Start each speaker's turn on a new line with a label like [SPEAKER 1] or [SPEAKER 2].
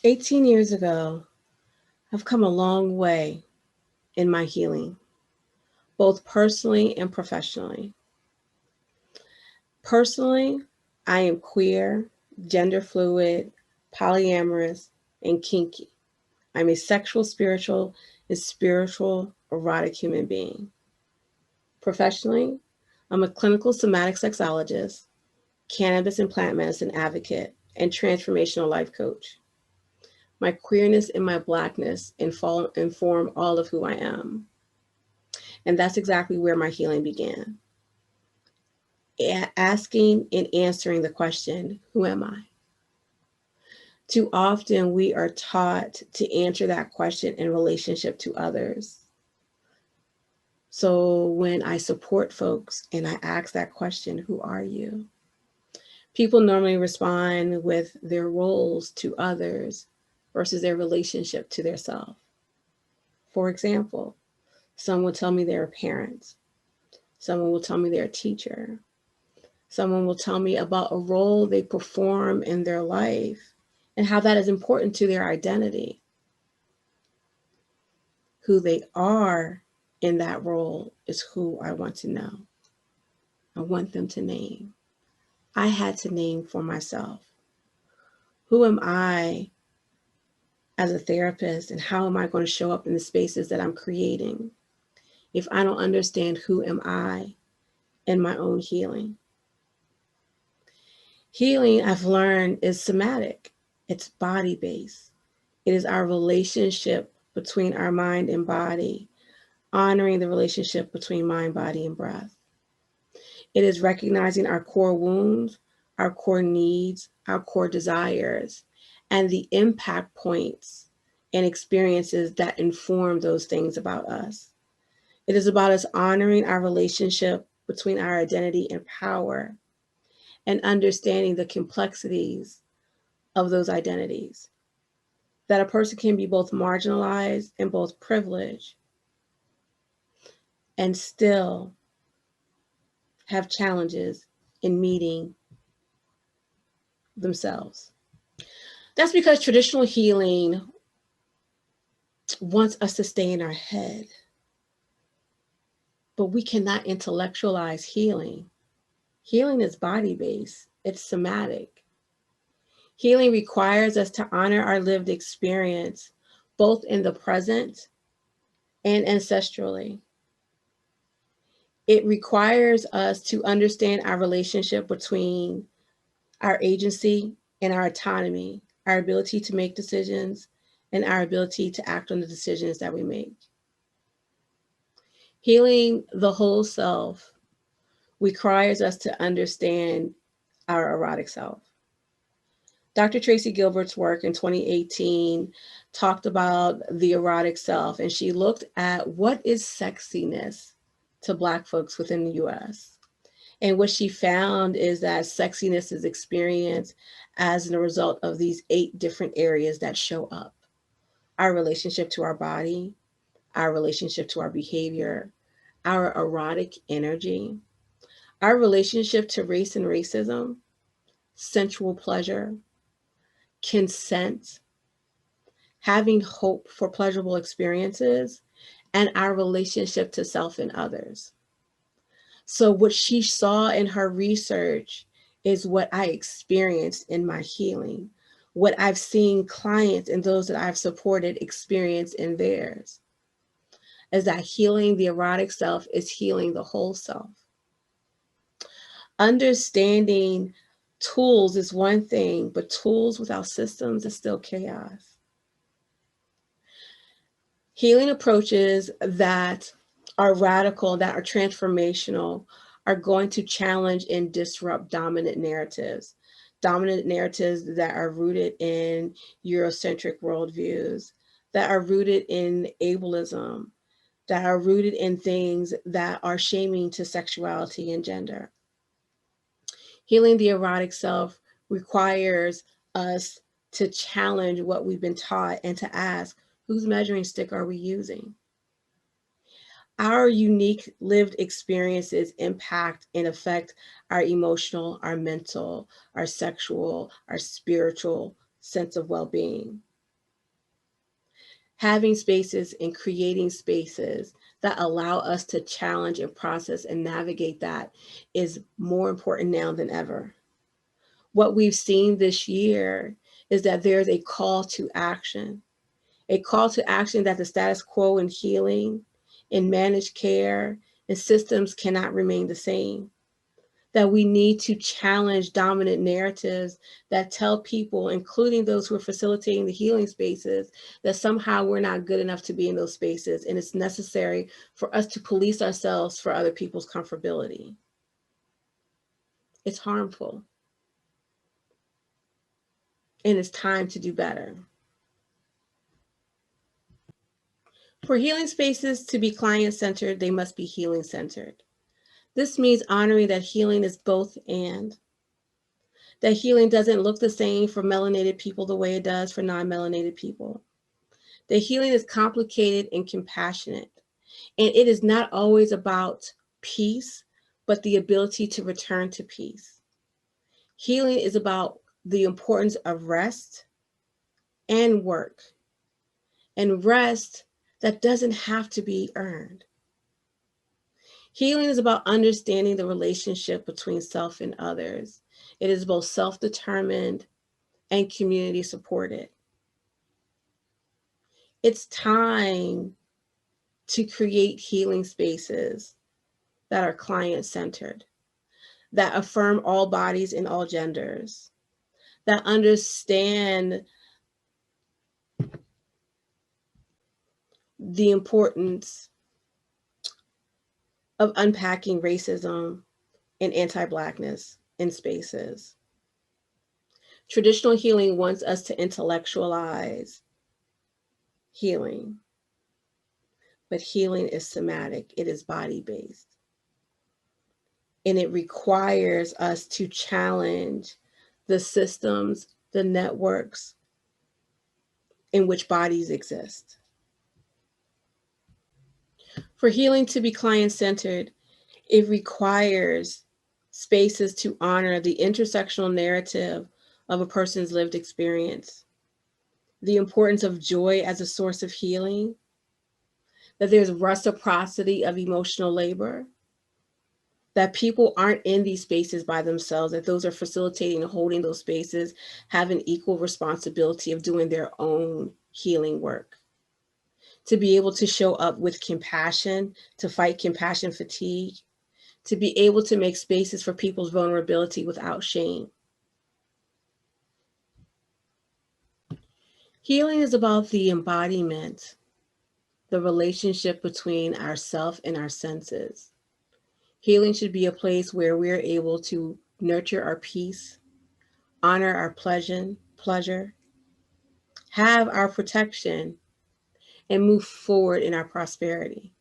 [SPEAKER 1] 18 years ago, I've come a long way in my healing, both personally and professionally. Personally, I am queer, gender fluid, polyamorous, and kinky. I'm a sexual, spiritual, erotic human being. Professionally, I'm a clinical somatic sexologist, cannabis and plant medicine advocate, and transformational life coach. My queerness and my blackness inform all of who I am. And that's exactly where my healing began. Asking and answering the question, who am I? Too often we are taught to answer that question in relationship to others. So when I support folks and I ask that question, who are you? People normally respond with their roles to others versus their relationship to their self. For example, someone will tell me they're a parent. Someone will tell me they're a teacher. Someone will tell me about a role they perform in their life and how that is important to their identity. Who they are in that role is who I want to know. I want them to name. I had to name for myself. Who am I as a therapist, and how am I going to show up in the spaces that I'm creating if I don't understand who am I in my own healing? Healing, I've learned, is somatic. It's body-based. It is our relationship between our mind and body, honoring the relationship between mind, body, and breath. It is recognizing our core wounds, our core needs, our core desires, and the impact points and experiences that inform those things about us. It is about us honoring our relationship between our identity and power and understanding the complexities of those identities. That a person can be both marginalized and both privileged and still have challenges in meeting themselves. That's because traditional healing wants us to stay in our head, but we cannot intellectualize healing. Healing is body based, it's somatic. Healing requires us to honor our lived experience, both in the present and ancestrally. It requires us to understand our relationship between our agency and our autonomy, our ability to make decisions, and our ability to act on the decisions that we make. Healing the whole self requires us to understand our erotic self. Dr. Tracy Gilbert's work in 2018 talked about the erotic self, and she looked at what is sexiness to Black folks within the US. And what she found is that sexiness is experienced as a result of these 8 different areas that show up: our relationship to our body, our relationship to our behavior, our erotic energy, our relationship to race and racism, sensual pleasure, consent, having hope for pleasurable experiences, and our relationship to self and others. So, what she saw in her research is what I experienced in my healing, what I've seen clients and those that I've supported experience in theirs, is that healing the erotic self is healing the whole self. Understanding tools is one thing, but tools without systems is still chaos. Healing approaches that are radical, that are transformational, are going to challenge and disrupt dominant narratives that are rooted in Eurocentric worldviews, that are rooted in ableism, that are rooted in things that are shaming to sexuality and gender. Healing the erotic self requires us to challenge what we've been taught and to ask, whose measuring stick are we using? Our unique lived experiences impact and affect our emotional, our mental, our sexual, our spiritual sense of well being. Having spaces and creating spaces that allow us to challenge and process and navigate that is more important now than ever. What we've seen this year is that there's a call to action that the status quo in healing, in managed care, and systems cannot remain the same. That we need to challenge dominant narratives that tell people, including those who are facilitating the healing spaces, that somehow we're not good enough to be in those spaces, and it's necessary for us to police ourselves for other people's comfortability. It's harmful. And it's time to do better. For healing spaces to be client-centered, they must be healing-centered. This means honoring that healing is both and. That healing doesn't look the same for melanated people the way it does for non-melanated people. That healing is complicated and compassionate. And it is not always about peace, but the ability to return to peace. Healing is about the importance of rest and work. And rest that doesn't have to be earned. Healing is about understanding the relationship between self and others. It is both self-determined and community supported. It's time to create healing spaces that are client-centered, that affirm all bodies and all genders, that understand the importance of unpacking racism and anti-Blackness in spaces. Traditional healing wants us to intellectualize healing, but healing is somatic, it is body-based. And it requires us to challenge the systems, the networks in which bodies exist. For healing to be client-centered, it requires spaces to honor the intersectional narrative of a person's lived experience, the importance of joy as a source of healing, that there's reciprocity of emotional labor, that people aren't in these spaces by themselves, that those are facilitating and holding those spaces have an equal responsibility of doing their own healing work. To be able to show up with compassion, to fight compassion fatigue, to be able to make spaces for people's vulnerability without shame. Healing is about the embodiment, the relationship between ourself and our senses. Healing should be a place where we're able to nurture our peace, honor our pleasure, have our protection, and move forward in our prosperity.